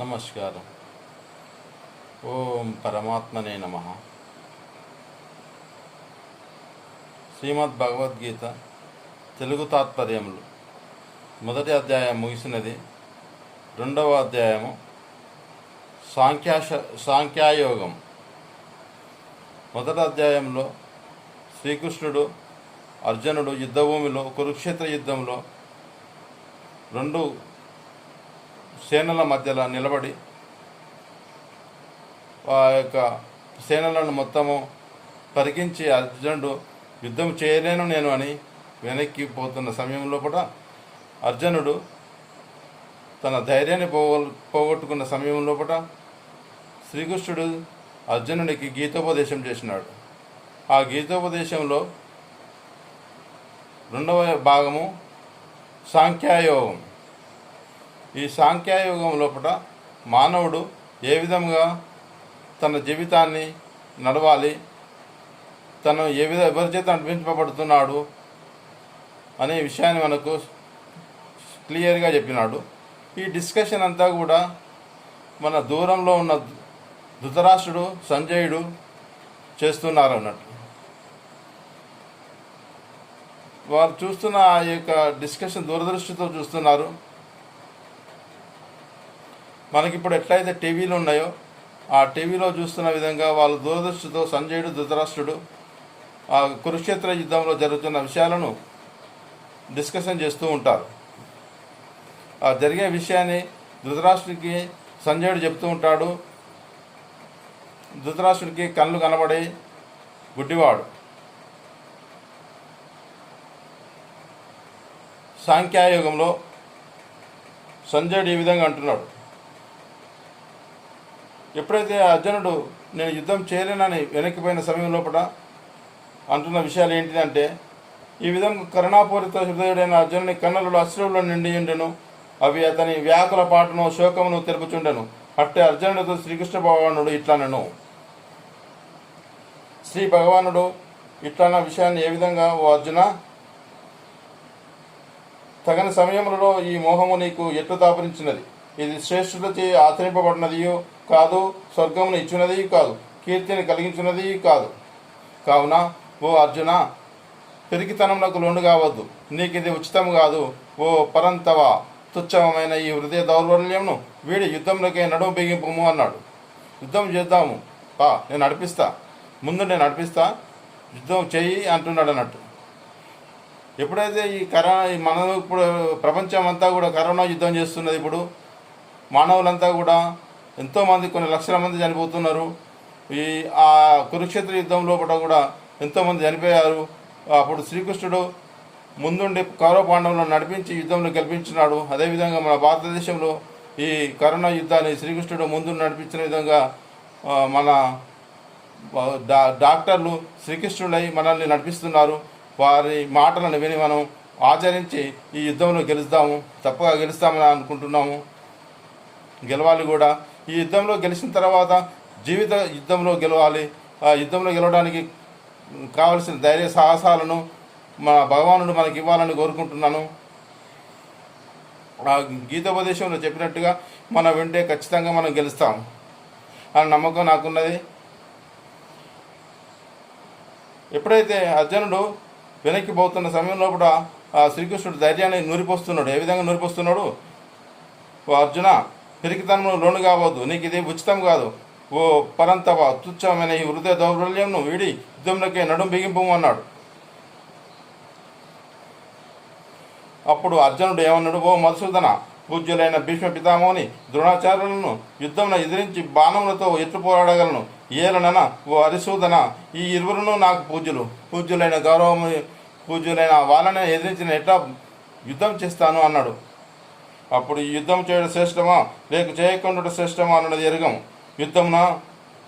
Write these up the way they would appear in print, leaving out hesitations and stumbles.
నమస్కారం. ఓం పరమాత్మనే నమః. శ్రీమద్ భగవద్గీత తెలుగు తాత్పర్యములు మొదటి అధ్యాయం ముగిసినది. రెండవ అధ్యాయము సాంఖ్యాయోగం. మొదటి అధ్యాయంలో శ్రీకృష్ణుడు అర్జునుడు యుద్ధభూమిలో కురుక్షేత్ర యుద్ధంలో రెండు సేనల మధ్యలో నిలబడి ఆ యొక్క సేనలను మొత్తము పరికించి అర్జునుడు యుద్ధం చేయలేను నేను అని వెనక్కి పోతున్న సమయంలో కూడా అర్జునుడు తన ధైర్యాన్ని పోగొట్టుకున్న సమయంలో కూడా శ్రీకృష్ణుడు అర్జునుడికి గీతోపదేశం చేసినాడు. ఆ గీతోపదేశంలో రెండవ భాగము సాంఖ్యాయోగం. ఈ సాంఖ్యాయోగం లోపల మానవుడు ఏ విధంగా తన జీవితాన్ని నడవాలి, తను ఎవరి చేత నడిపించబడుతున్నాడు అనే విషయాన్ని మనకు క్లియర్గా చెప్పినాడు. ఈ డిస్కషన్ అంతా కూడా మన దూరంలో ఉన్న ధృతరాష్ట్రుడు సంజయుడు చేస్తున్నారు అన్నట్టు. వారు చూస్తున్న ఆ యొక్క డిస్కషన్ దూరదృష్టితో చూస్తున్నారు. మనకిప్పుడు ఎట్లయితే టీవీలు ఉన్నాయో ఆ టీవీలో చూస్తున్న విధంగా వాళ్ళు దూరదృష్టితో సంజయుడు ధృతరాష్ట్రుడు ఆ కురుక్షేత్ర యుద్ధంలో జరుగుతున్న విషయాలను డిస్కషన్ చేస్తూ ఉంటారు. ఆ జరిగే విషయాన్ని ధృతరాష్ట్రుడికి సంజయుడు చెప్తూ ఉంటాడు. ధృతరాష్ట్రుడికి కళ్ళు కనబడే గుడ్డివాడు. సాంఖ్యాయోగంలో సంజయుడు ఈ విధంగా అంటున్నాడు. ఎప్పుడైతే అర్జునుడు నేను యుద్ధం చేయలేనని వెనక్కిపోయిన సమయం లోపల అంటున్న విషయాలు ఏంటిదంటే, ఈ విధంగా కరుణాపూరిత హృదయుడైన అర్జునుని కన్నులలో అశ్రువులో నిండి ఉండెను. అవి అతని వ్యాకుల పాటను శోకమును తెలుపుచుండెను. అట్టే అర్జునుడితో శ్రీకృష్ణ భగవానుడు ఇట్లనెను. శ్రీ భగవానుడు ఇట్లన్న విషయాన్ని ఏ విధంగా, ఓ అర్జున, తగిన సమయములలో ఈ మోహము నీకు ఎట్లు దాపురించినది. ఇది శ్రేష్ఠులచే ఆచరింపబడినదియో కాదు, స్వర్గమును ఇచ్చినది కాదు, కీర్తిని కలిగించినది కాదు. కావున ఓ అర్జున, పెరిగితనములకు లోను కావద్దు. నీకు ఇది ఉచితం కాదు. ఓ పరంతవ, తుచ్చమైన ఈ హృదయ దౌర్బల్యమును వీడి యుద్ధంలోకి నడుము బిగింపుము అన్నాడు. యుద్ధం చేద్దాము, నేను నడిపిస్తా, ముందు నేను నడిపిస్తా, యుద్ధం చెయ్యి అంటున్నాడు అన్నట్టు. ఎప్పుడైతే ఈ మన ఇప్పుడు ప్రపంచం అంతా కూడా కరోనా యుద్ధం చేస్తున్నది. ఇప్పుడు మానవులంతా కూడా ఎంతోమంది, కొన్ని లక్షల మంది చనిపోతున్నారు. ఆ కురుక్షేత్ర యుద్ధం లోపల కూడా ఎంతోమంది చనిపోయారు. అప్పుడు శ్రీకృష్ణుడు ముందుండి కౌరవ పాండవులను నడిపించి యుద్ధంలో గెలిపించినాడు. అదేవిధంగా మన భారతదేశంలో ఈ కరోనా యుద్ధాన్ని శ్రీకృష్ణుడు ముందు నడిపించిన విధంగా మన డాక్టర్లు శ్రీకృష్ణుడై మనల్ని నడిపిస్తున్నారు. వారి మాటలను విని మనం ఆచరించి ఈ యుద్ధంలో గెలుస్తాము, తప్పగా గెలుస్తామని అనుకుంటున్నాము. గెలవాలి కూడా. ఈ యుద్ధంలో గెలిచిన తర్వాత జీవిత యుద్ధంలో గెలవాలి. ఆ యుద్ధంలో గెలవడానికి కావలసిన ధైర్య సాహసాలను మన భగవానుడు మనకి ఇవ్వాలని కోరుకుంటున్నాను. ఆ గీతోపదేశంలో చెప్పినట్టుగా మనం వింటే ఖచ్చితంగా మనం గెలుస్తాం అని నమ్మకం నాకున్నది. ఎప్పుడైతే అర్జునుడు వెనక్కి పోతున్న సమయంలో కూడా ఆ శ్రీకృష్ణుడు ధైర్యాన్ని నూరిపోస్తున్నాడు. ఏ విధంగా నూరిపోస్తున్నాడు? ఓ అర్జున, పెరిగితనము లోను కావద్దు. నీకు ఇది ఉచితం కాదు. ఓ పరంతవ, తుచ్చమైన ఈ హృదయ దౌర్బల్యంను వీడి యుద్ధంలోకి నడుము బిగింపు అన్నాడు. అప్పుడు అర్జునుడు ఏమన్నాడు? ఓ మధుసూదన, పూజ్యులైన భీష్మ పితామహుని ద్రోణాచార్యులను యుద్ధంలో ఎదిరించి బాణములతో ఎట్లు పోరాడగలను. ఏలనన ఓ హరిసూదన, ఈ ఇరువురును నాకు పూజ్యులైన గౌరవము, పూజ్యులైన వాళ్ళని ఎదిరించిన ఎట్లా యుద్ధం చేస్తాను అన్నాడు. అప్పుడు ఈ యుద్ధం చేయడం శ్రేష్టమా లేక చేయకుండా శ్రేష్టమా అన్నది ఎరగము. యుద్ధమున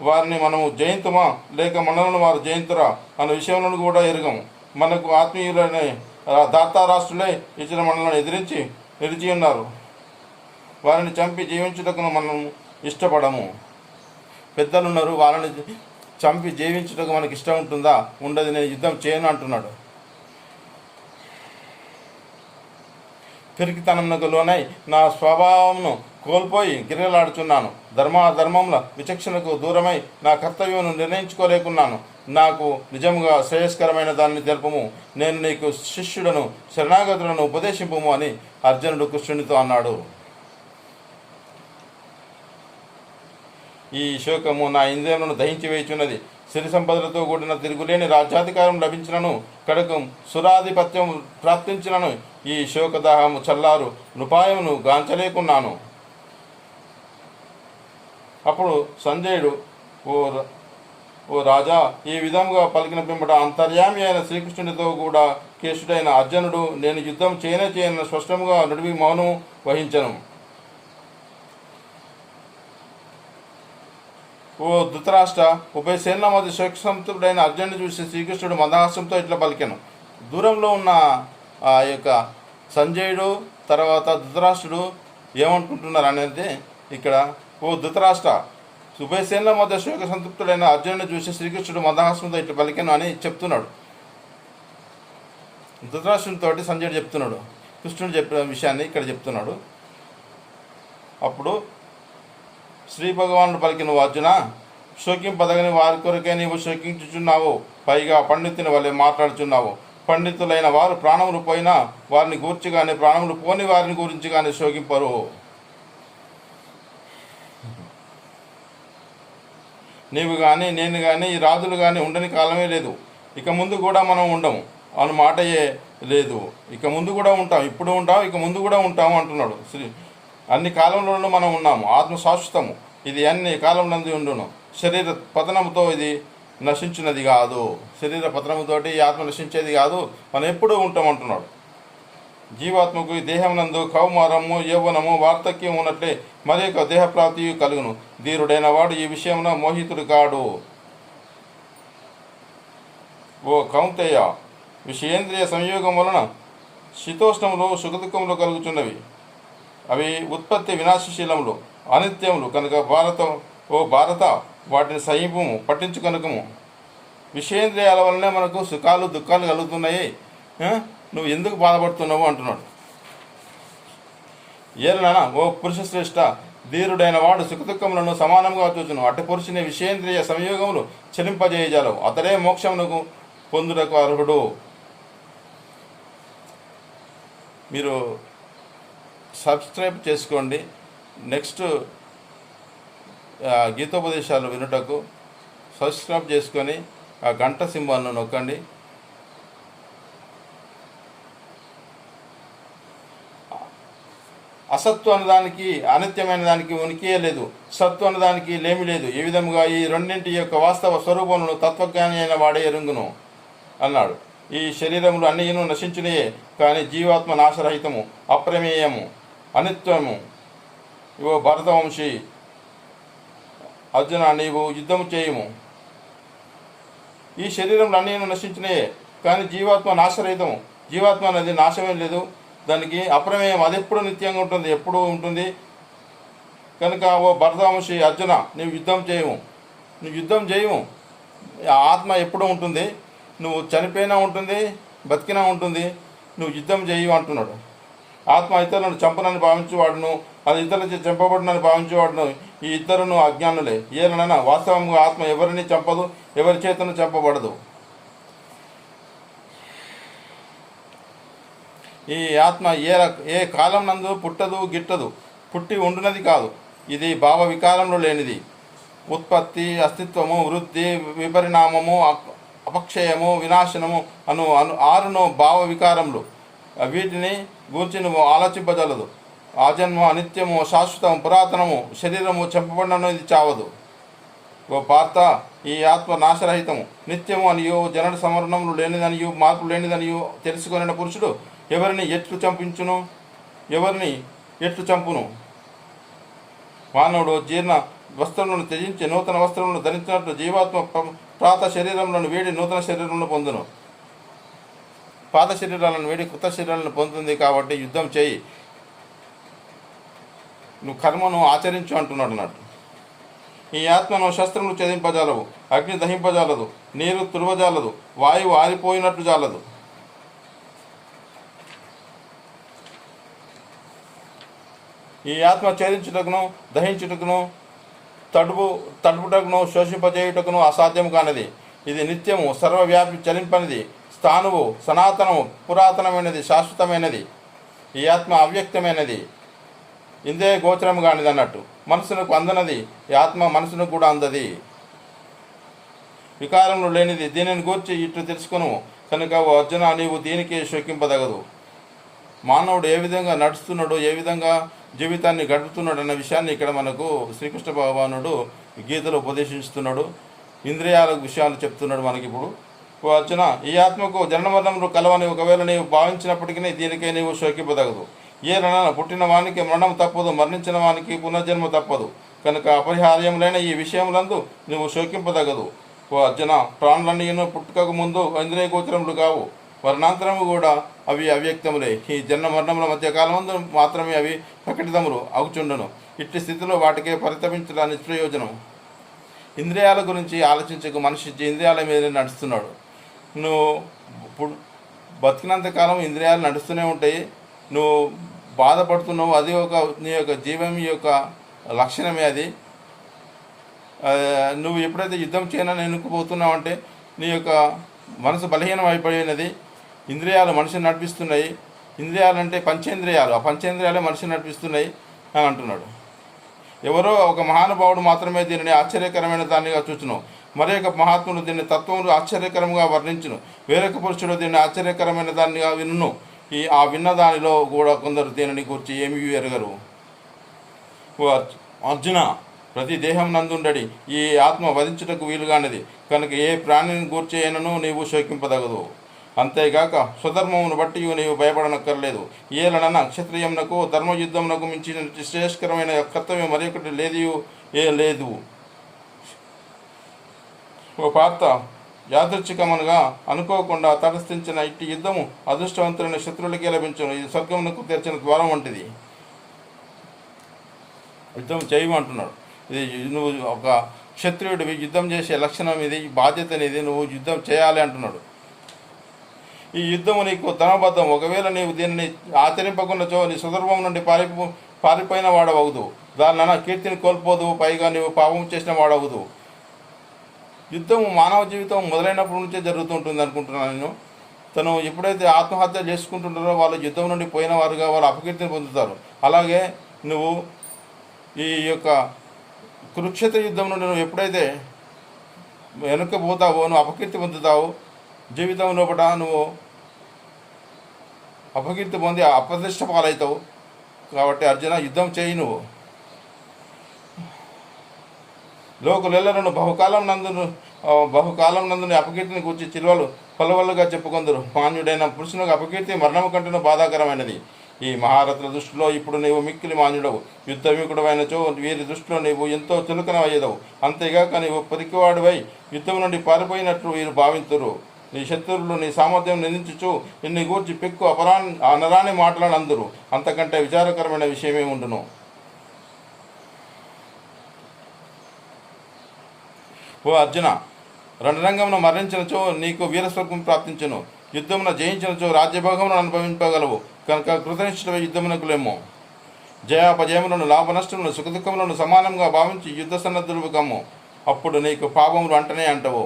వారిని మనము జయింతుమా లేక మనలను వారు జయింతురా అన్న విషయంలో కూడా ఎరగము. మనకు ఆత్మీయులైన దాతారాష్ట్రులే ఇచ్చిన మనలను ఎదిరించి నిలిచి ఉన్నారు. వారిని చంపి జీవించుటకు మనం ఇష్టపడము. పెద్దలున్నారు, వాళ్ళని చంపి జీవించుటకు మనకి ఇష్టం ఉంటుందా? ఉండదు. నేను యుద్ధం చేయను అంటున్నాడు. పిరికితనమునకు లోనై నా స్వభావమును కోల్పోయి గిరిగలాడుచున్నాను. ధర్మాధర్మముల విచక్షణకు దూరమై నా కర్తవ్యమును నిర్ణయించుకోలేకున్నాను. నాకు నిజముగా శ్రేయస్కరమైన దాన్ని తెలుపము. నేను నీకు శిష్యుడను, శరణాగతులను ఉపదేశింపము అని అర్జునుడు కృష్ణునితో అన్నాడు. ఈ శోకము నా ఇంద్రియములను దహించి వేయుచున్నది. సిరి సంపదలతో కూడిన తిరుగులేని రాజ్యాధికారం లభించినను, కడకం సురాధిపత్యం ప్రాప్తించినను ఈ శోకదాహము చల్లారు నృపాయమును గాంచలేకున్నాను. అప్పుడు సంజయుడు, ఓ రాజా, ఈ విధంగా పలికిన పిమ్మట అంతర్యామి అయిన శ్రీకృష్ణుడితో కూడా కేశుడైన అర్జునుడు నేను యుద్ధం చేయన స్పష్టంగా నడివి మౌనం వహించను. ఓ ధృతరాష్ట్ర, ఉభయ సేనల మధ్య శోకసంతుడైన అర్జునుడు చూసి శ్రీకృష్ణుడు మందహాసంతో ఇట్లా పలికాను. దూరంలో ఉన్న ఆ యొక్క సంజయుడు తర్వాత ధృతరాష్ట్రుడు ఏమనుకుంటున్నారు అనేది ఇక్కడ. ఓ ధృతరాష్ట్ర, ఉభయ సేనల మధ్య శోక సంతృప్తుడైన అర్జునుడిని చూసి శ్రీకృష్ణుడు మందహాసంతో ఇట్లా పలికాను అని చెప్తున్నాడు. ధృతరాష్ట్రునితోటి సంజయుడు చెప్తున్నాడు, కృష్ణుడు చెప్పిన విషయాన్ని ఇక్కడ చెప్తున్నాడు. అప్పుడు శ్రీ భగవానుడు పలికిన అర్జున, శోకింపదగని వారి కొరకే నీవు శోకించుచున్నావు, పైగా పండితుని వల్లే మాట్లాడుచున్నావు. పండితులైన వారు ప్రాణములు పోయినా వారిని గూర్చి కానీ, ప్రాణములు పోని వారిని గురించి కానీ శోకింపరు. నీవు కానీ నేను కానీ ఈ రాజులు కానీ ఉండని కాలమే లేదు. ఇక ముందు కూడా మనం ఉండము అను మాటయే లేదు. ఇక ముందు కూడా ఉంటాం, ఇప్పుడు ఉంటాం, ఇక ముందు కూడా ఉంటాము అంటున్నాడు. అన్ని కాలంలోనూ మనం ఉన్నాము. ఆత్మ శాశ్వతము, ఇది అన్ని కాలంలో ఉండును. శరీర పతనముతో ఇది నశించినది కాదు. శరీర పతనముతోటి ఈ ఆత్మ నశించేది కాదు, మనం ఎప్పుడూ ఉంటాం అంటున్నాడు. జీవాత్మకు ఈ దేహమునందు కౌమారము, యౌవనము, వార్ధక్యం ఉన్నట్లే మరి యొక్క దేహప్రాప్తి కలుగును. ధీరుడైన వాడు ఈ విషయమున మోహితుడు కాడు. ఓ కౌంతేయ, విషయేంద్రియ సంయోగం వలన శీతోష్ణములు సుఖదుఖములు కలుగుతున్నవి. అవి ఉత్పత్తి వినాశశీలములు, అనిత్యములు కనుక భారత వాటిని సహింపము, పట్టించుకొనకము. విషయేంద్రియాల వల్లనే మనకు సుఖాలు దుఃఖాలు కలుగుతున్నాయి, నువ్వు ఎందుకు బాధపడుతున్నావు అంటున్నాడు. ఏలనా ఓ పురుష శ్రేష్ఠ, ధీరుడైన వాడు సుఖదుఖములను సమానంగా చూచును. అటు పురుషుని విషయేంద్రియ సంయోగములు చెలింపజేయజాలవు. అతడే మోక్షమునకు పొందుటకు అర్హుడు. మీరు సబ్స్క్రైబ్ చేసుకోండి. నెక్స్ట్ గీతోపదేశాలు వినుటకు సబ్స్క్రైబ్ చేసుకొని ఆ గంట సింబల్ను నొక్కండి. అసత్తు అన్నదానికి, అనిత్యమైన దానికి ఉనికియే లేదు, సత్తు అన్నదానికి లేమి లేదు. ఈ విధముగా ఈ రెండింటి యొక్క వాస్తవ స్వరూపములను తత్వజ్ఞాని అయిన వాడే ఎరుంగును అన్నాడు. ఈ శరీరములు అన్నియును నశించునయే, కానీ జీవాత్మ నాశరహితము, అప్రమేయము, అనిత్యము. ఇవో భరతవంశీ అర్జున, నీవు యుద్ధము చేయుము. ఈ శరీరములు అన్నియును నశించినయే, కానీ జీవాత్మ నాశరహితము. జీవాత్మ అనేది నాశమే లేదు, దానికి అప్రమేయం, అది ఎప్పుడు నిత్యంగా ఉంటుంది, ఎప్పుడూ ఉంటుంది. కనుక ఓ భరతవంశీ అర్జున, నీవు యుద్ధం చేయము. నువ్వు యుద్ధం చేయము. ఆత్మ ఎప్పుడూ ఉంటుంది, నువ్వు చనిపోయినా ఉంటుంది, బతికినా ఉంటుంది, నువ్వు యుద్ధం చేయు అంటున్నాడు. ఆత్మ ఇతరులను చంపనని భావించేవాడును, అది ఇతరులచే చంపబడినని భావించేవాడును, ఈ ఇద్దరును అజ్ఞానులే. ఏలనైనా వాస్తవంగా ఆత్మ ఎవరిని చంపదు, ఎవరి చేతను చంపబడదు. ఈ ఆత్మ ఏ కాలం నందు పుట్టదు, గిట్టదు, పుట్టి ఉండునది కాదు. ఇది భావ వికారంలో లేనిది. ఉత్పత్తి, అస్తిత్వము, వృద్ధి, విపరిణామము, అపక్షయము, వినాశనము అను ఆరును భావ వికారములు. వీటిని గూర్చి నువ్వు ఆలోచింపజలదు. ఆజన్మ అనిత్యము, శాశ్వతము, పురాతనము. శరీరము చంపబడినను ఇది చావదు. ఓ పార్త, ఈ ఆత్మ నాశరహితము, నిత్యము అనియో, జనన సమరణములు లేనిదనియో, మార్పు లేనిదనియో తెలుసుకొనిన పురుషుడు ఎవరిని ఎట్లు చంపించును, ఎవరిని ఎట్లు చంపును? మానవుడు జీర్ణ వస్త్రములను త్యజించి నూతన వస్త్రములను ధరించినట్లు జీవాత్మ పాత శరీరములను వీడి నూతన శరీరములను పొందును. పాత శరీరాలను వీడి కృత శరీరాలను పొందుతుంది. కాబట్టి యుద్ధం చేయి, నువ్వు కర్మను ఆచరించు అంటున్నాడు అన్నట్టు. ఈ ఆత్మను శస్త్రములు ఛేదింపజాలవు, అగ్ని దహింపజాలదు, నీరు తుడవజాలదు, వాయువు ఆరిపోయినట్లు జాలదు. ఈ ఆత్మ ఛేదించుటకును దహించుటకును తడుపుటకును శోషింపజేయుటకును అసాధ్యం కానిది. ఇది నిత్యము సర్వవ్యాపి చలింపనిది, స్థానువు సనాతనము పురాతనమైనది, శాశ్వతమైనది. ఈ ఆత్మ అవ్యక్తమైనది, ఇందే గోచరం కానిది అన్నట్టు. మనసునకు అందనది, ఈ ఆత్మ మనసునకు కూడా అందది. వికారములు లేనిది, దీనిని గూర్చి ఇట్లు తెలుసుకును కనుక ఓ అర్జున, నీవు దీనికి శోకింపదగదు. మానవుడు ఏ విధంగా నడుస్తున్నాడు, ఏ విధంగా జీవితాన్ని గడుపుతున్నాడు అన్న విషయాన్ని ఇక్కడ మనకు శ్రీకృష్ణ భగవానుడు గీతలో ఉపదేశిస్తున్నాడు. ఇంద్రియాల విషయాలు చెప్తున్నాడు మనకిప్పుడు. ఓ అర్జున, ఈ ఆత్మకు జన్మమరణములు కలవని ఒకవేళ నీవు భావించినప్పటికీ దీనికే నీవు శోకింపదగదు. ఏ రణన పుట్టిన వానికి మరణం తప్పదు, మరణించిన వానికి పునర్జన్మ తప్పదు. కనుక అపరిహార్యములైన ఈ విషయములందు నువ్వు శోకింపదగదు. ఓ అర్జున, ప్రాణులన్నీను పుట్టుకకు ముందు ఇంద్రియ గోచరములు కావు, వర్ణాంతరము కూడా అవి అవ్యక్తములే. ఈ జన్మ మరణముల మధ్య కాలమందు మాత్రమే అవి ప్రకటితములు అగుచుండును. ఇట్టి స్థితిలో వాటికే పరితపించడం నిష్ప్రయోజనం. ఇంద్రియాల గురించి ఆలోచించక మనిషి ఇంద్రియాల మీద నడుస్తున్నాడు. నువ్వు బతికినంతకాలం ఇంద్రియాలు నడుస్తూనే ఉంటాయి. నువ్వు బాధపడుతున్నావు, అది నీ యొక్క జీవం యొక్క లక్షణమే అది. నువ్వు ఎప్పుడైతే యుద్ధం చేయనని ఎన్నుకుపోతున్నావు అంటే నీ యొక్క మనసు బలహీనం అయిపోయినది. ఇంద్రియాలు మనిషిని నడిపిస్తున్నాయి. ఇంద్రియాలు అంటే పంచేంద్రియాలు, ఆ పంచేంద్రియాలే మనిషిని నడిపిస్తున్నాయి అని అంటున్నాడు. ఎవరో ఒక మహానుభావుడు మాత్రమే దీనిని ఆశ్చర్యకరమైన దానిగా చూచును, మరొక మహాత్ముడు దీన్ని తత్వములు ఆశ్చర్యకరంగా వర్ణించును, వేరొక పురుషుడు దీన్ని ఆశ్చర్యకరమైన దానిగా వినును. ఆ విన్న దానిలో కూడా కొందరు దీనిని గురించి ఏమీ ఎరగరు. అర్జున, ప్రతి దేహం నందుండడి ఈ ఆత్మ వధించుటకు వీలుగానిది కనుక ఏ ప్రాణిని గూర్చి అయినను నీవు శోకింపదగదు. అంతేగాక స్వధర్మమును బట్టి నీవు భయపడనక్కర్లేదు. ఏలనన క్షత్రియంనకు ధర్మయుద్ధమునకు మించిన శ్రేష్కరమైన కర్తవ్యం మరొకటి లేదు. ఓ పార్త, యాదృచ్ఛికమునుగా అనుకోకుండా తటస్థించిన ఇట్టి యుద్ధము అదృష్టవంతులైన శత్రువులకే లభించును. ఇది స్వర్గమునకు తెరిచిన ద్వారం వంటిది. యుద్ధం చేయమంటున్నాడు. ఇది నువ్వు ఒక క్షత్రియుడివి, యుద్ధం చేసే లక్షణం ఇది, బాధ్యత అనేది, నువ్వు యుద్ధం చేయాలి అంటున్నాడు. ఈ యుద్ధము నీకు ధర్మబద్ధం. ఒకవేళ నీవు దీనిని ఆచరింపకున్నచో నీ సుధర్మం నుండి పారిపోయిన వాడవదు, దానిన కీర్తిని కోల్పోదు, పైగా నీవు పాపం చేసిన వాడవదు. యుద్ధము మానవ జీవితం మొదలైనప్పటి నుంచే జరుగుతుంటుంది అనుకుంటున్నాను నేను. తను ఎప్పుడైతే ఆత్మహత్య చేసుకుంటుంటారో వాళ్ళు యుద్ధం నుండి పోయిన వారుగా వాళ్ళు అపకీర్తిని పొందుతారు. అలాగే నువ్వు ఈ యొక్క కురుక్షేత్ర యుద్ధం నుండి నువ్వు ఎప్పుడైతే వెనుకపోతావో నువ్వు అపకీర్తి పొందుతావు. జీవితం లోపల నువ్వు అపకీర్తి పొంది అప్రతిష్ట పాలవుతావు. కాబట్టి అర్జున, యుద్ధం చేయి. నువ్వు లోకులెల్లరూ బహుకాలం నందుని అపకీర్తిని కూర్చి చిల్వలు పలువలుగా చెప్పుకొందరు. మాన్యుడైన పురుషునికి అపకీర్తి మరణము కంటేనూ బాధాకరమైనది. ఈ మహారథుల దృష్టిలో ఇప్పుడు నీవు మిక్కిలి మాన్యుడవు, యుద్ధవికుడవైనచో వీరి దృష్టిలో నీవు ఎంతో చులకనవయ్యేదవు. అంతేగాక నీవు పొరికివాడువై యుద్ధం నుండి పారిపోయినట్లు వీరు భావింతురు. నీ శత్రువులు నీ సామర్థ్యం నిందించుచు నిన్ను గూర్చి పెక్కు అనరాని మాటలను అందరు. అంతకంటే విచారకరమైన విషయమే ఉండును. ఓ అర్జున, రణరంగమును మరణించినచో నీకు వీరస్వర్గం ప్రాప్తించును. యుద్ధమున జయించినచో రాజ్యభోగమును అనుభవింపగలవు. కనుక కృతనిష్ఠుల యుద్ధమునకు లేము. జయాపజయములను లాభనష్టములను సుఖదుఖములను సమానంగా భావించి యుద్ధ సన్నద్ధులు కమ్ము. అప్పుడు నీకు పాపములు అంటనే అంటవు.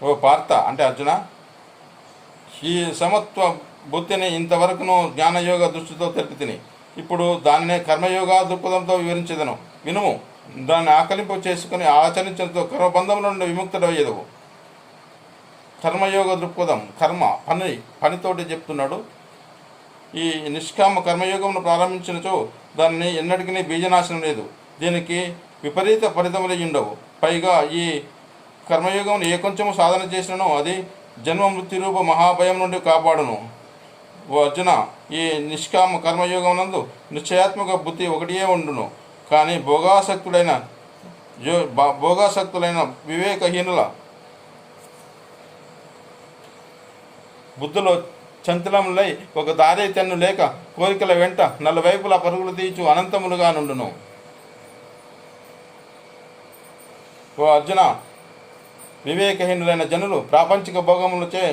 ఓ పార్థ, అంటే అర్జున, ఈ సమత్వ బుద్ధిని ఇంతవరకును జ్ఞానయోగ దృష్టితో తెలిపితిని. ఇప్పుడు దానినే కర్మయోగ దృక్పథంతో వివరించదను, వినుము. దాన్ని ఆకలింపు చేసుకుని ఆచరించడంతో కర్మబంధముల నుండి విముక్తుడయ్యేదవు. కర్మయోగ దృక్పథం, కర్మ పనితోటి చెప్తున్నాడు. ఈ నిష్కామ కర్మయోగమును ప్రారంభించినచో దానిని ఎన్నటికీ బీజనాశనం లేదు. దీనికి విపరీత ఫలితములు ఉండవు. పైగా ఈ కర్మయోగం ఏ కొంచెము సాధన చేసినను అది జన్మ మృత్యురూప మహాభయం నుండి కాపాడును. ఓ అర్జున, ఈ నిష్కామ కర్మయోగం నందు నిశ్చయాత్మక బుద్ధి ఒకటియే ఉండును. కానీ భోగాసక్తులైన వివేకహీనుల బుద్ధులో చంచలములై ఒక దారి తెన్ను లేక కోరికల వెంట నలువైపులా పరుగులు తీర్చు అనంతములుగా నుండును. ఓ అర్జున, వివేకహీనులైన జనులు ప్రాపంచిక భోగములచే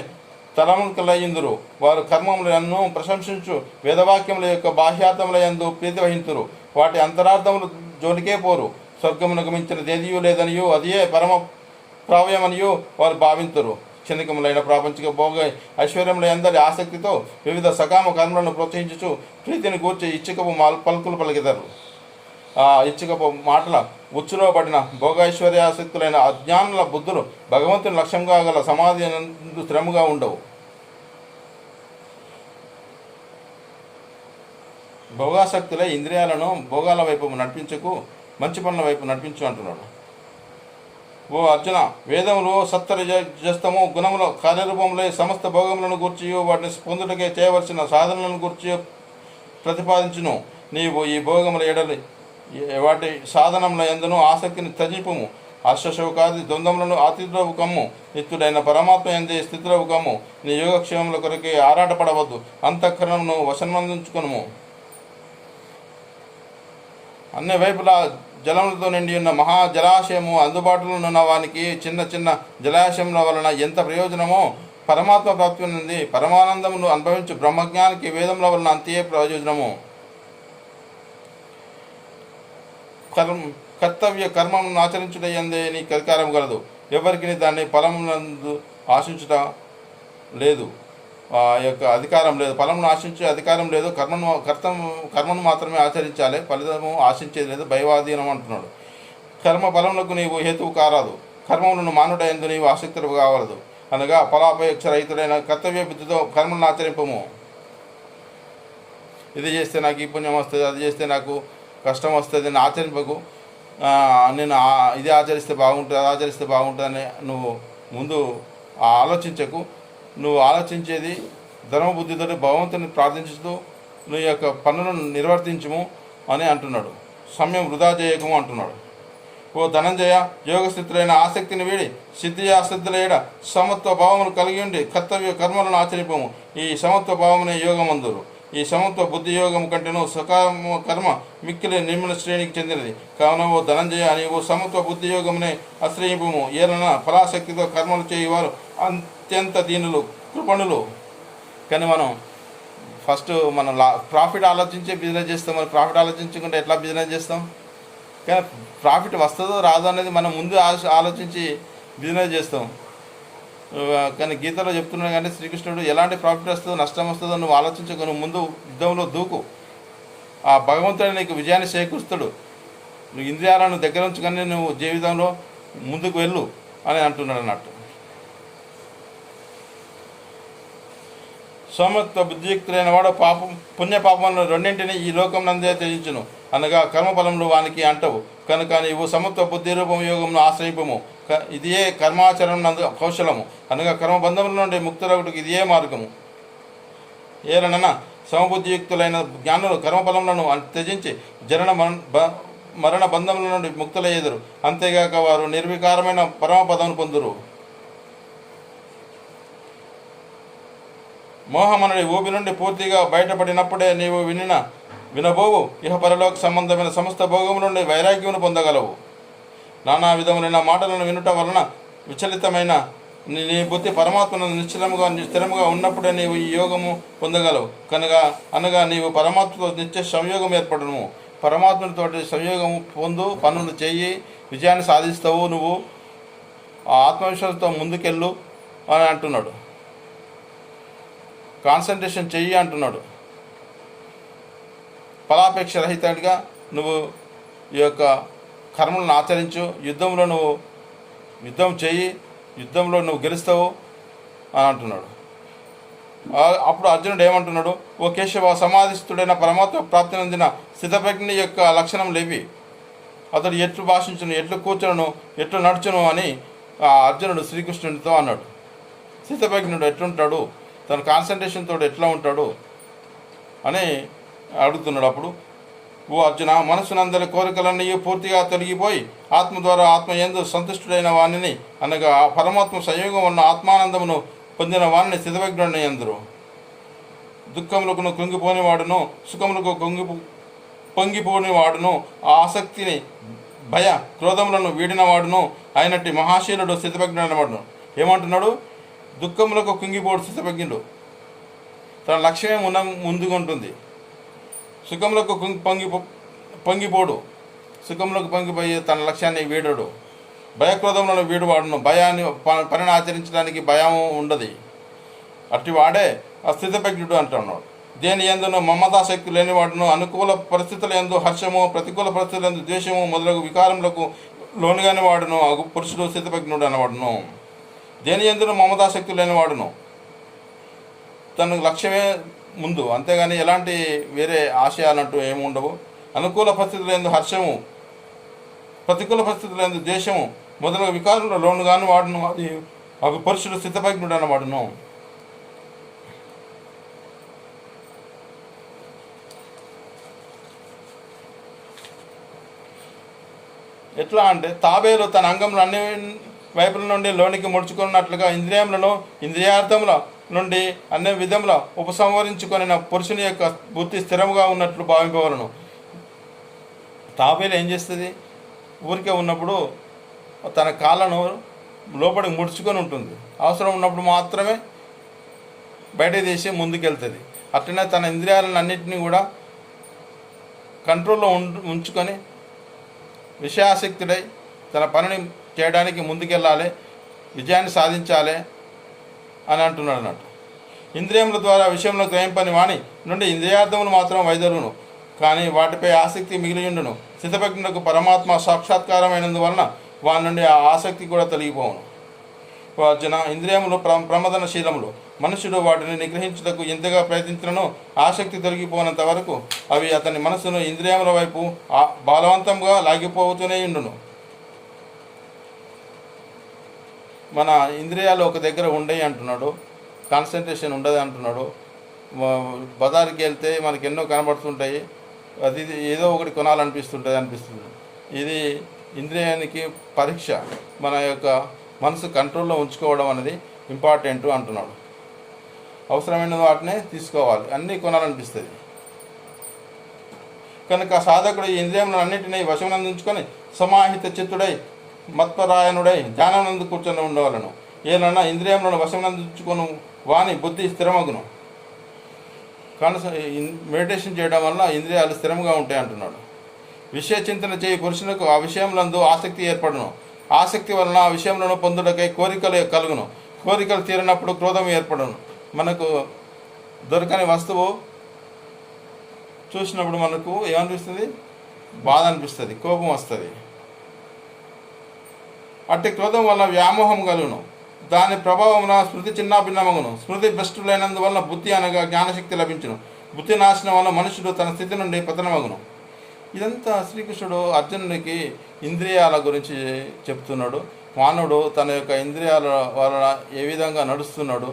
తలములయందురు. వారు కర్మములను ప్రశంసించు వేదవాక్యముల యొక్క బాహ్యార్థములయందు ప్రీతి వహింతురు. వాటి అంతరార్థములు జోలికే పోరు. స్వర్గమునకు మించినదేదియూ లేదనియు అదియే పరమ ప్రావ్యమనియు వారు భావింతురు. క్షణికములైన ప్రాపంచిక భోగ ఐశ్వర్యముల అందరి ఆసక్తితో వివిధ సకామ కర్మలను ప్రోత్సహించుచు ప్రీతిని గూర్చి ఇచ్చికపు పలుకులు పలికిదరు. ఆ ఇచ్చికపు మాటల ఉచ్చులో పడిన భోగైశ్వర్యాసక్తులైన అజ్ఞానుల బుద్ధులు భగవంతుని లక్ష్యంగా గల సమాధి స్థిరముగా ఉండవు. భోగాసక్తులే ఇంద్రియాలను భోగాల వైపు నడిపించకు, మంచి పనుల వైపు నడిపించు అంటున్నాడు. ఓ అర్జున, వేదములు సత్వరజస్తము గుణముల కార్యరూపములై సమస్త భోగములను గూర్చి వాటిని పొందుటకే చేయవలసిన సాధనలను గూర్చి ప్రతిపాదించును. నీవు ఈ భోగముల ఎడలి వాటి సాధనముల యందును ఆసక్తిని త్యజింపుము. హర్షశోకాది ద్వంద్వములను అతిథులవు కమ్ము. నిత్యుడైన పరమాత్మ ఎందే స్థితులవు కమ్ము. నీ యోగక్షేమముల కొరకే ఆరాటపడవద్దు. అంతఃకరణను వశమందించుకును. అన్ని వైపులా జలములతో నిండి ఉన్న మహా జలాశయము అందుబాటులో ఉన్న వానికి చిన్న చిన్న జలాశయముల వలన ఎంత ప్రయోజనమో పరమాత్మ ప్రాప్తి ఉంది. పరమానందమును అనుభవించు బ్రహ్మజ్ఞానికి వేదముల వలన అంతే ప్రయోజనము. కర్తవ్య కర్మమును ఆచరించుటయందే నీకు అధికారం కలదు. ఎవరికి దాన్ని ఫలమునందు ఆశించుట లేదు. ఆ యొక్క అధికారం లేదు. ఫలమును ఆశించే అధికారం లేదు. కర్మను మాత్రమే ఆచరించాలి. ఫలితము ఆశించేది లేదు. భయవాధీనం అంటున్నాడు. కర్మ ఫలములకు నీవు హేతువు కారాదు. కర్మములను మానుట ఎందు నీవు ఆసక్తులు కావలదు. అనగా ఫలాపేక్ష రహితుడైన కర్తవ్య బుద్ధితో కర్మలను ఆచరింపము. ఇది చేస్తే నాకు ఈ పుణ్యం వస్తుంది, అది చేస్తే నాకు కష్టం వస్తుంది అని ఆచరింపకు. నేను ఇది ఆచరిస్తే బాగుంటుంది, అది ఆచరిస్తే బాగుంటుందని నువ్వు ముందు ఆలోచించకు. నువ్వు ఆలోచించేది ధర్మబుద్ధితో భగవంతుని ప్రార్థించుతూ నీ యొక్క పనులను నిర్వర్తించుము అని అంటున్నాడు. సమయం వృధా చేయకము అంటున్నాడు. ఓ ధనంజయ, యోగస్థితులైన ఆసక్తిని వీడి సిద్ధి ఆసక్తుల ఏడ సమత్వ భావమును కలిగి ఉండి కర్తవ్య కర్మలను ఆచరింపము. ఈ సమత్వ భావమునే యోగమందురు. ఈ సమత్వ బుద్ధి యోగము కంటేను సకామ కర్మ మిక్కిలి నిర్మల శ్రేణికి చెందినది. కావున ఓ ధనంజయ, నీవు సమత్వ బుద్ధి యోగమునే ఆశ్రయింపము. ఏలన ఫలాశక్తితో కర్మలు చేయవారు అత్యంత దీనులు, కృపణులు. కానీ మనం ఫస్ట్ మనం ప్రాఫిట్ ఆలోచించే బిజినెస్ చేస్తాం. మరి ప్రాఫిట్ ఆలోచించకుండా ఎట్లా బిజినెస్ చేస్తాం? కానీ ప్రాఫిట్ వస్తుందో రాదో అనేది మనం ముందు ఆలోచించి బిజినెస్ చేస్తాం. కానీ గీతలో చెప్తున్నాడు కానీ శ్రీకృష్ణుడు ఎలాంటి ప్రాఫిట్ వస్తుందో నష్టం వస్తుందో నువ్వు ఆలోచించకు. నువ్వు ముందు యుద్ధంలో దూకు. ఆ భగవంతుడు నీకు విజయాన్ని చేకూరుస్తాడు. నువ్వు ఇంద్రియాలను దగ్గర ఉంచుకొని నువ్వు జీవితంలో ముందుకు వెళ్ళు అని అంటున్నాడు అన్నట్టు. సోమత్వ బుద్ధియుక్తులైన వాడు పుణ్యపాపములను రెండింటినీ ఈ లోకం నందే త్యజించును. అనగా కర్మఫలములు వానికి అంటవు. కనుక నీవు సమత్వ బుద్ధి రూపం యోగమును ఆశ్రయింపము. ఇదియే కర్మాచరణం నందు కౌశలము. అనగా కర్మబంధముల నుండి ముక్తులగుటకు ఇదియే మార్గము. ఏలనన సమబుద్ధియుక్తులైన జ్ఞానులు కర్మఫలములను త్యజించి మరణ బంధముల నుండి ముక్తులయ్యేదురు. అంతేగాక వారు నిర్వికారమైన పరమపదమును పొందురు. మోహమనడి ఊబి నుండి పూర్తిగా బయటపడినప్పుడే నీవు వినబోవు ఇహపరలోక సంబంధమైన సమస్త భోగము నుండి వైరాగ్యమును పొందగలవు. నానా విధములైన మాటలను వినుట వలన విచలితమైన నీ బుద్ధి పరమాత్మను స్థిరముగా ఉన్నప్పుడే నీవు ఈ యోగము పొందగలవు. అనగా నీవు పరమాత్మతో నిత్య సంయోగం ఏర్పడను. పరమాత్మతోటి సంయోగము పొందు, పనులు చెయ్యి, విజయాన్ని సాధిస్తావు. నువ్వు ఆ ఆత్మవిశ్వాసంతో ముందుకెళ్ళు అని అంటున్నాడు. కాన్సన్ట్రేషన్ చెయ్యి అంటున్నాడు. ఫలాపేక్ష రహితంగా నువ్వు ఈ యొక్క కర్మలను ఆచరించు. యుద్ధం చెయ్యి, యుద్ధంలో నువ్వు గెలుస్తావు అని అంటున్నాడు. అప్పుడు అర్జునుడు ఏమంటున్నాడు? ఓ కేశవ, సమాధిస్థుడైన పరమాత్మ ప్రాప్తి నొందిన స్థితప్రజ్ఞ యొక్క లక్షణం లేవి. అతడు ఎట్లు భాషించును, ఎట్లు కూర్చును, ఎట్లు నడుచును అని అర్జునుడు శ్రీకృష్ణుడితో అన్నాడు. స్థితప్రజ్ఞుడు ఎట్లుంటాడు, తన కాన్సన్ట్రేషన్ తోడు ఎట్లా ఉంటాడు అని అడుగుతున్నాడు. అప్పుడు ఓ అర్జున, మనసునందరి కోరికలన్నీ పూర్తిగా తొలగిపోయి ఆత్మ ద్వారా ఆత్మ యందు సంతుష్టుడైన వాణిని, అనగా పరమాత్మ సంయోగం ఉన్న ఆత్మానందమును పొందిన వాణిని స్థితప్రజ్ఞుడని అందరు. దుఃఖములకు కృంగిపోని వాడును, సుఖములకు పొంగిపోని వాడును, ఆ ఆసక్తిని భయ క్రోధములను వీడిన వాడును అయినట్టి మహాశీలుడు స్థితప్రజ్ఞుడైన వాడును. ఏమంటున్నాడు? దుఃఖములకు కుంగిపోడు స్థితపగ్నుడు. తన లక్ష్యమే ముందుగా ఉంటుంది. సుఖములకు పొంగిపోడు, సుఖములకు పొంగిపోయి తన లక్ష్యాన్ని వీడడు. భయక్రోధములను వీడువాడును. భయాన్ని పనిని ఆచరించడానికి భయం ఉండదు. అట్టి వాడే అస్థితపజ్ఞుడు అంటున్నాడు. దేని యందును మమతాశక్తి లేనివాడును, అనుకూల పరిస్థితుల యందు హర్షము, ప్రతికూల పరిస్థితుల యందు ద్వేషము మొదలగు వికారములకు లోనుగాని వాడును పురుషుడు స్థితపజ్ఞుడు అనవాడును. దేని యందును మమతాశక్తి లేనివాడును, తన లక్ష్యమే ముందు, అంతేగాని ఎలాంటి వేరే ఆశయాలంటూ ఏమి ఉండవు. అనుకూల పరిస్థితుల యందు హర్షము, ప్రతికూల పరిస్థితుల యందు ద్వేషము మొదలగు వికారంలో లోనుగాని వాడును అది పురుషుడు స్థితపజ్ఞుడు అనవాడును. ఎట్లా అంటే తాబేలు తన అంగంలో అన్ని వైపుల నుండి లోనికి ముడుచుకున్నట్లుగా ఇంద్రియంలను ఇంద్రియార్థముల నుండి అన్ని విధముల ఉపసంహరించుకొనిన పురుషుని యొక్క బుద్ధి స్థిరముగా ఉన్నట్లు భావింపవలను. తాబేలు ఏం చేస్తుంది? ఊరికే ఉన్నప్పుడు తన కాళ్ళను లోపలికి ముడుచుకొని ఉంటుంది. అవసరం ఉన్నప్పుడు మాత్రమే బయట తీసి ముందుకెళ్తుంది. అట్లనే తన ఇంద్రియాలను అన్నింటినీ కూడా కంట్రోల్లో ఉంచుకొని విషయాసక్తుడై తన పనిని చేయడానికి ముందుకెళ్ళాలి, విజయాన్ని సాధించాలి అని అంటున్నాడు అన్నట్టు. ఇంద్రియముల ద్వారా విషయంలో గ్రహింపని వాణి నుండి ఇంద్రియార్థములు మాత్రం వైదొలుగును, కానీ వాటిపై ఆసక్తి మిగిలియుండును. స్థితప్రజ్ఞులకు పరమాత్మ సాక్షాత్కారమైనందువలన వారి నుండి ఆ ఆసక్తి కూడా తొలగిపోవును. అర్జున, ఇంద్రియములు ప్రమదనశీలములు. మనుషుడు వాటిని నిగ్రహించుటకు ఎంతగా ప్రయత్నించినను ఆసక్తి తొలగిపోనంత వరకు అవి అతని మనసును ఇంద్రియముల వైపు బలవంతంగా లాగిపోతూనే ఉండును. మన ఇంద్రియాలు ఒక దగ్గర ఉండయి అంటున్నాడు, కాన్సన్ట్రేషన్ ఉండదు అంటున్నాడు. బజార్కి వెళ్తే మనకి ఎన్నో కనబడుతుంటాయి, అది ఏదో ఒకటి అనిపిస్తుంది. ఇది ఇంద్రియానికి పరీక్ష. మన యొక్క మనసు కంట్రోల్లో ఉంచుకోవడం అనేది ఇంపార్టెంట్ అంటున్నాడు. అవసరమైన వాటినే తీసుకోవాలి, అన్నీ కొనాలనిపిస్తుంది. కనుక సాధకుడు ఈ ఇంద్రియములను అన్నింటినీ వశమునందుంచుకొని సమాహిత చిత్తుడై మత్పరాయణుడై ధ్యానమునందు కూర్చొని ఉండవలను. ఏదైనా ఇంద్రియములను వశమునందుంచుకొని వాని బుద్ధి స్థిరమగును. కానీ మెడిటేషన్ చేయడం వల్ల ఇంద్రియాలు స్థిరంగా ఉంటాయి అంటున్నాడు. విషయ చింతన చేయి పురుషులకు ఆ విషయములందు ఆసక్తి ఏర్పడును. ఆసక్తి వలన ఆ విషయములను పొందుటకై కోరికలు కలుగును. కోరికలు తీరినప్పుడు క్రోధం ఏర్పడును. మనకు దొరకని వస్తువు చూసినప్పుడు మనకు ఏమనిపిస్తుంది? బాధ అనిపిస్తుంది, కోపం వస్తుంది. అట్టి క్రోధం వలన వ్యామోహం కలుగును. దాని ప్రభావమున స్మృతి చిన్నాభిన్నమగును. స్మృతి భ్రష్టులైనందువలన బుద్ధి అనగా జ్ఞానశక్తి లభించును. బుద్ధి నాశనం వల్ల మనుషుడు తన స్థితి నుండి పతనమగును. ఇదంతా శ్రీకృష్ణుడు అర్జునుడికి ఇంద్రియాల గురించి చెప్తున్నాడు. మానవుడు తన యొక్క ఇంద్రియాల వలన ఏ విధంగా నడుస్తున్నాడు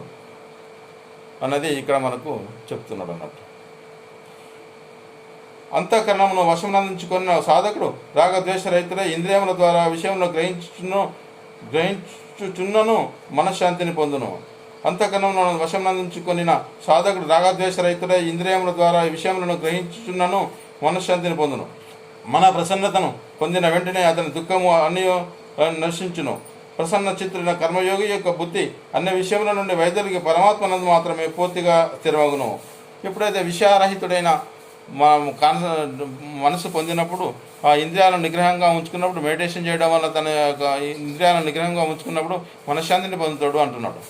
అన్నది ఇక్కడ మనకు చెప్తున్నాడు అన్నట్టు. అంతఃకరణమును వశమునందించుకున్న సాధకుడు రాగద్వేషరహితుడై ఇంద్రియముల ద్వారా విషయంలో గ్రహించుచున్నను మనశ్శాంతిని పొందును. అంతఃకరణములను వశమునందించుకొనిన సాధకుడు రాగద్వేషరహితుడై ఇంద్రియముల ద్వారా విషయములను గ్రహించుచున్నను మనశ్శాంతిని పొందును. మన ప్రసన్నతను పొందిన వెంటనే అతని దుఃఖము అన్ని నశించును. ప్రసన్న చిత్రుల కర్మయోగి యొక్క బుద్ధి అన్ని విషయముల నుండి వైదొలిగి పరమాత్మనందు మాత్రమే పూర్తిగా స్థిరమగును. ఎప్పుడైతే విషయారహితుడైన మనసు పొందినప్పుడు ఆ ఇంద్రియాలను నిగ్రహంగా ఉంచుకున్నప్పుడు, మెడిటేషన్ చేయడం వల్ల తన యొక్క ఇంద్రియాలను నిగ్రహంగా ఉంచుకున్నప్పుడు మనశ్శాంతిని పొందుతాడు అంటున్నాడు.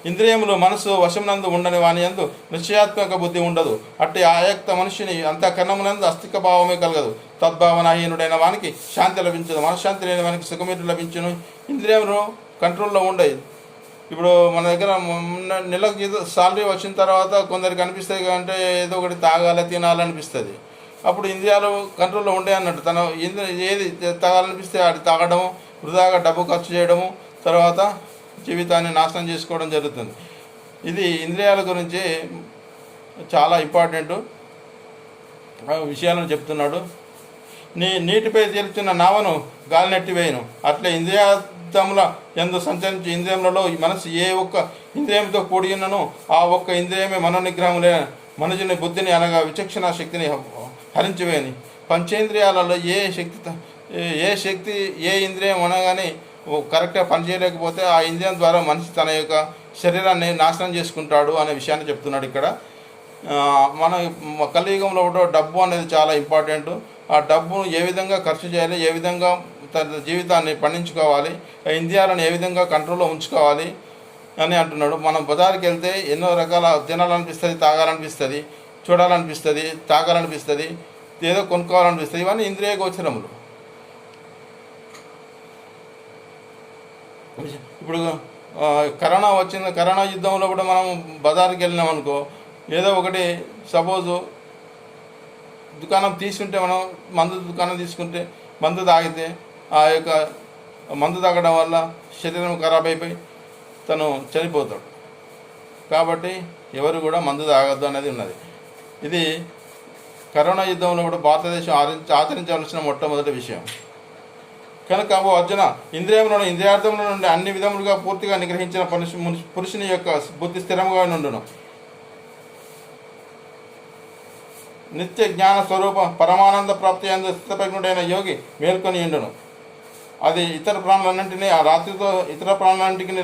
ఇంద్రియములు మనసు వశమునందు ఉండని వాని యందు నిశ్చయాత్మక బుద్ధి ఉండదు. అట్టి ఆయుక్త మనిషిని అంతఃకరణమునందు అస్తిక భావమే కలగదు. తద్భావనాహీనుడైన వానికి శాంతి లభించదు. మనశ్శాంతి లేని వానికి సుఖమేటు లభించును. ఇంద్రియములు కంట్రోల్లో ఉండయి. ఇప్పుడు మన దగ్గర నెలకు సాలరీ వచ్చిన తర్వాత కొందరికి అనిపిస్తుంది అంటే ఏదో ఒకటి తాగాలి, తినాలనిపిస్తుంది. అప్పుడు ఇంద్రియాలు కంట్రోల్లో ఉండే అన్నట్టు. తన ఏది తాగాలనిపిస్తే అది తాగడము, వృధాగా డబ్బు ఖర్చు చేయడము, తర్వాత జీవితాన్ని నాశనం చేసుకోవడం జరుగుతుంది. ఇది ఇంద్రియాల గురించి చాలా ఇంపార్టెంట్ విషయాలను చెప్తున్నాడు. నీటిపై తేలుచున్న నావను గాలినెట్టివేయను. అట్లే ఇంద్రియార్థముల యందు సంచరించి ఇంద్రియములలో మనసు ఏ ఒక్క ఇంద్రియంతో కూడి ఉన్నను ఆ ఒక్క ఇంద్రియమే మనోనిగ్రహం లేని మనుషుని బుద్ధిని అనగా విచక్షణ శక్తిని హరించివేయని. పంచేంద్రియాలలో ఏ శక్తి ఏ ఇంద్రియం అనగానే కరెక్ట్గా పనిచేయలేకపోతే ఆ ఇంద్రియం ద్వారా మనిషి తన యొక్క శరీరాన్ని నాశనం చేసుకుంటాడు అనే విషయాన్ని చెప్తున్నాడు ఇక్కడ. మన కలియుగంలో కూడా డబ్బు అనేది చాలా ఇంపార్టెంట్. ఆ డబ్బును ఏ విధంగా ఖర్చు చేయాలి, ఏ విధంగా తన జీవితాన్ని పండించుకోవాలి, ఇంద్రియాలను ఏ విధంగా కంట్రోల్లో ఉంచుకోవాలి అని అంటున్నాడు. మనం బజార్కి వెళ్తే ఎన్నో రకాల తినాలనిపిస్తుంది, తాగాలనిపిస్తుంది, చూడాలనిపిస్తుంది, తాగాలనిపిస్తుంది, ఏదో కొనుక్కోవాలనిపిస్తుంది. ఇవన్నీ ఇంద్రియ గోచరములు. ఇప్పుడు కరోనా వచ్చింది, కరోనా యుద్ధంలో కూడా మనం బజార్కి వెళ్ళినాం అనుకో, ఏదో ఒకటి సపోజు దుకాణం తీసుకుంటే, మనం మందు దుకాణం తీసుకుంటే మందు తాగితే ఆ యొక్క మందు తాగడం వల్ల శరీరం ఖరాబ్ అయిపోయి తను చనిపోతాడు. కాబట్టి ఎవరు కూడా మందు తాగద్దు అనేది ఉన్నది. ఇది కరోనా యుద్ధంలో కూడా భారతదేశం ఆచరించవలసిన మొట్టమొదటి విషయం. కనుక ఓ అర్జున, ఇంద్రియములను ఇంద్రియార్థముల నుండి అన్ని విధములుగా పూర్తిగా నిగ్రహించిన పురుషుని యొక్క బుద్ధి స్థిరంగా నుండును. నిత్య జ్ఞాన స్వరూప పరమానంద ప్రాప్తి అందు స్థితప్రజ్ఞుడైన యోగి మేల్కొని ఉండును. అది ఇతర ప్రాణులన్నింటికి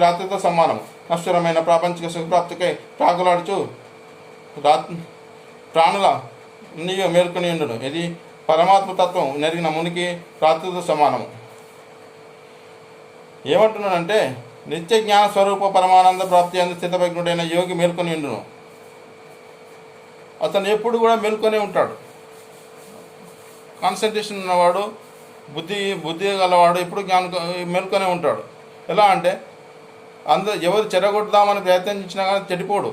రాత్రితో సమానం. నశ్వరమైన ప్రాపంచిక సుఖప్రాప్తికై ప్రాకులాడుచు ప్రాణుల నీయో మేల్కొని ఉండును. ఇది పరమాత్మతత్వం నెరిగిన మునికి రాత్రితో సమానము. ఏమంటున్నాడంటే, నిత్య జ్ఞాన స్వరూప పరమానంద ప్రాప్తి అందు స్థితప్రజ్ఞుడైన యోగి మేల్కొని ఉండును. అతను ఎప్పుడు కూడా మేల్కొనే ఉంటాడు. కాన్సన్ట్రేషన్ ఉన్నవాడు, బుద్ధి గలవాడు ఎప్పుడు మేల్కొనే ఉంటాడు. ఎలా అంటే ఎవరు చెడగొడదామని ప్రయత్నించినా కానీ చెడిపోడు.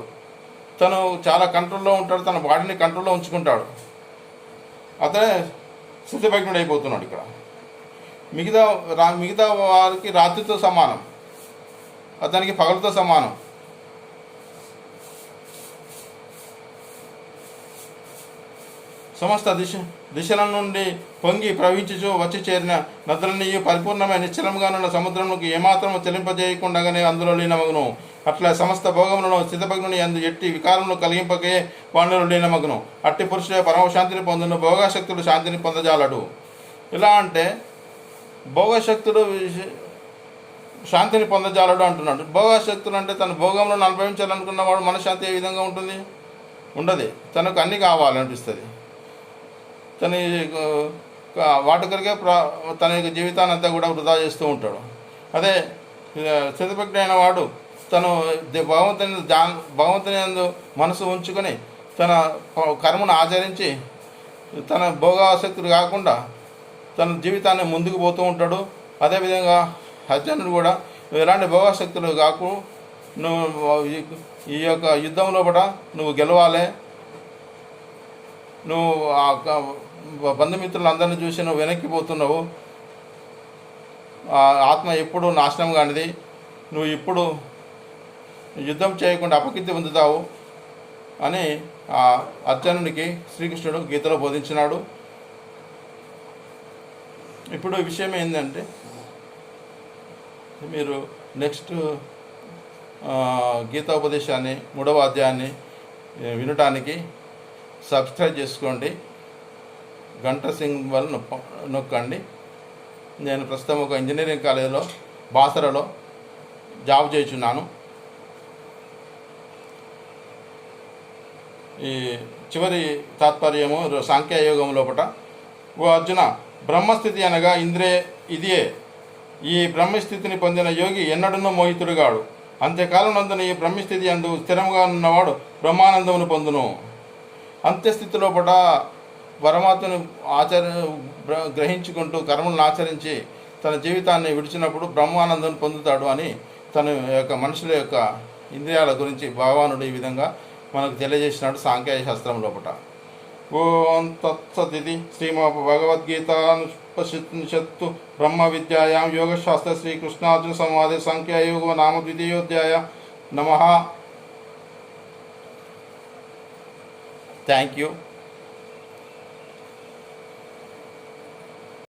తను చాలా కంట్రోల్లో ఉంటాడు, తన బాడీని కంట్రోల్లో ఉంచుకుంటాడు. అతనే స్థితప్రజ్ఞుడు అయిపోతున్నాడు. ఇక్కడ మిగతా వారికి రాత్రితో సమానం, అతనికి పగలతో సమానం. సమస్త దిశల నుండి పొంగి ప్రవహించుచు వచ్చి చేరిన నదులన్నీ పరిపూర్ణమైన నిశ్చలంగానున్న సముద్రములకు ఏమాత్రము చెలింపజేయకుండానే అందులో లీనమగును. అట్లా సమస్త భోగములను స్థితప్రజ్ఞుని అందు ఎట్టి వికారములు కలిగింపకే వాణులు లీనమగును. అట్టి పురుషుడే పరమశాంతిని పొందును, భోగశక్తుడు శాంతిని పొందజాలడు. ఎలా అంటే భోగశక్తుడు శాంతిని పొందజాలడు అంటున్నాడు. భోగశక్తులు అంటే తన భోగములను అనుభవించాలనుకున్నవాడు మనశ్శాంతి ఏ విధంగా ఉంటుంది? ఉండదు. తనకు అన్నీ కావాలనిపిస్తుంది. తన వాటి కొరకే తన యొక్క జీవితాన్ని అంతా కూడా వృధా చేస్తూ ఉంటాడు. అదే స్థితప్రజ్ఞ అయిన వాడు తను భగవంతుని యందు మనసు ఉంచుకొని తన కర్మను ఆచరించి తన భోగాసక్తులు కాకుండా తన జీవితాన్ని ముందుకు పోతూ ఉంటాడు. అదేవిధంగా అర్జునుడు కూడా ఎలాంటి భోగాసక్తులు కాకు, నువ్వు ఈ యొక్క యుద్ధంలో కూడా నువ్వు గెలవాలి, నువ్వు బంధుమిత్రులందరినీ చూసి నువ్వు వెనక్కిపోతున్నావు, ఆత్మ ఎప్పుడు నాశనం కానిది, నువ్వు ఇప్పుడు యుద్ధం చేయకుండా అపకీర్తి పొందుతావు అని అర్జునుడికి శ్రీకృష్ణుడు గీతలో బోధించినాడు. ఇప్పుడు విషయం ఏంటంటే, మీరు నెక్స్ట్ గీతోపదేశాన్ని 3వ అధ్యాయాన్ని వినటానికి సబ్స్క్రైబ్ చేసుకోండి, గంట సింబల్ నొక్కండి. నేను ప్రస్తుతం ఒక ఇంజనీరింగ్ కాలేజీలో బాసరలో జాబ్ చేయుచున్నాను. ఈ చివరి తాత్పర్యము సాంఖ్యయోగం లోపల, ఓ అర్జున, బ్రహ్మస్థితి అనగా ఇదియే. ఈ బ్రహ్మస్థితిని పొందిన యోగి ఎన్నడూనూ మోహితుడుగాడు. అంత్యకాలం నందున ఈ బ్రహ్మస్థితి అందు స్థిరంగా ఉన్నవాడు బ్రహ్మానందమును పొందును. అంత్యస్థితి లోపల పరమాత్మను గ్రహించుకుంటూ కర్మలను ఆచరించి తన జీవితాన్ని విడిచినప్పుడు బ్రహ్మానందం పొందుతాడు అని తన యొక్క మనుషుల యొక్క ఇంద్రియాల గురించి భగవానుడు ఈ విధంగా మనకు తెలియజేసినాడు సాంఖ్య శాస్త్రం లోపల. ఓం తత్సదితి శ్రీమద్భగవద్గీతానుపనిషత్తు బ్రహ్మ విద్యాయాం యోగశాస్త్ర శ్రీకృష్ణార్జున సంవాదే సాంఖ్యయోగో నామ ద్వితీయోధ్యాయ. నమః. Thank you.